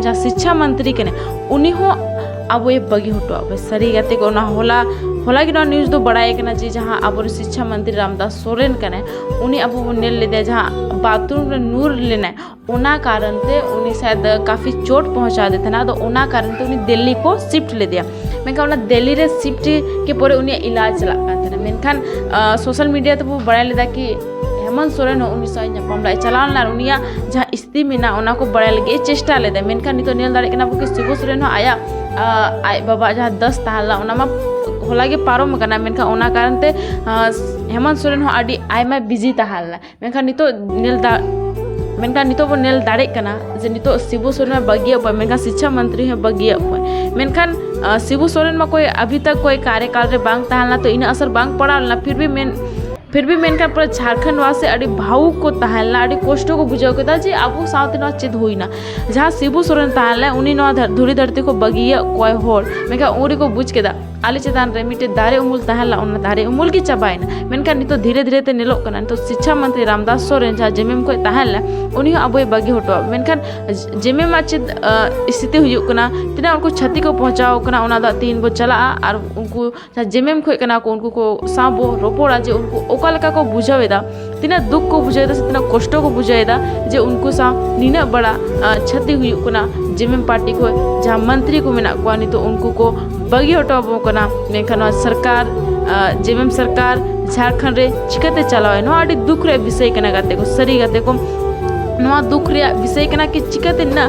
जहाँ शिक्षा मंत्री कने उनी हो अब ये बगी हटो सारी गाते को होला की न्यूज़ दो बड़ाई कना जी जहाँ अब शिक्षा मंत्री रामदास सोरेन कने उनी अब नेल लेदे जहाँ बाथरूम रे नूर लेना उना कारण ते उनी शायद काफ़ी चोट पहुँचा देते ना तो उना कारण ते उनी दिल्ली को शिफ्ट ले दिया मेनखान उना दिल्ली रे शिफ्ट के पोरे उनी इलाज चला काते मेनखान सोशल मीडिया तो वो बड़ाई लेदा कि हेमंत सोरेन उनी साइ ᱧᱟᱯᱟᱢ ᱞᱟᱭ ᱪᱟᱞᱟᱣ ᱞᱮᱱᱟ उनिया जहाँ स्थिति में उना को बड़ाई लगे चेष्टा लेदे मेनखान नितो नेल दाड़े कना कि शिबू सोरेन आया आय बाबा जहाँ 10 ताहला उना मा होला के पारम कना मेनखान उना कारण ते हेमंत सोरेन आडी आयमा बिजी ताहला मेनखान नितो नेल दा मेनखान नितो बो नेल दाड़े कना जे नितो शिबू सोरेन बगिया पर मेनखान शिक्षा मंत्री है बगिया पर मेनखान शिबू सोरेन में कोई अभी तक कोई कार्यकाल रे बांग ताहला तो इन असर बांग पड़ालना फिर भी मेनखान पूरा झारखंड वासी अड़ी भावुक को ताहलना अड़ी कष्ट को बुझाव केदा जे आबो साउथ ना चेद होइना जहाँ शिबू सोरेन ताहला उनी नवा धुरी धरती को बगिया कोई होर मेनखान उरी को बुझ केदा आले चेतान रे मिटे दारे उमुल ताहला उन दारे उमुल की चाबाइना मेनखान नितो धीरे धीरे ते नेलो कना तो शिक्षा मंत्री रामदास सोरेन जहाँ जेमेम को ताहला उनी अब बगी हटो मेनखान जेमेम चेद स्थिति हुयुक कना तिना उनको क्षति को पहुंचाओ कना उना दा तीन बो चला और उनको जहाँ जेमेम को कना को उनको को साबो रोपोड़ा जे उनको ओकालका को बुझावेदा तिना दुख को बुझावेदा तिना कष्ट को बुझावेदा जे उनको सा नीना बड़ा क्षति हुयुक कना जेमेम पार्टी को जहाँ मंत्री को मेना को नहीं तो उनको को बगी हटाबो कना मेनखान सरकार जेमेम सरकार झारखंड रे चिकाते चलावे नो आडी दुख रे विषय कना गाते को सरी गाते को नवा दुख रे विषय कना कि चिकाते ना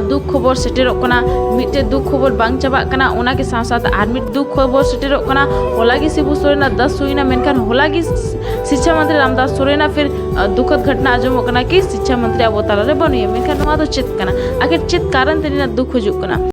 दुख खबर सेटेरो कना मिटे दुख खबर बांग चाबा कना ओना के साथ साथ आर मिट दुख खबर सेटेरो कना होला की शिबू सोरेन 10 हुईना मेनखान होला की शिक्षा मंत्री रामदास सोरेन फिर दुखद घटना आजम कना कि शिक्षा मंत्री अब ताला रे बनिए मेनखान नवा तो चेत कना आखिर चेत कारण तेना दुख हुजुक कना।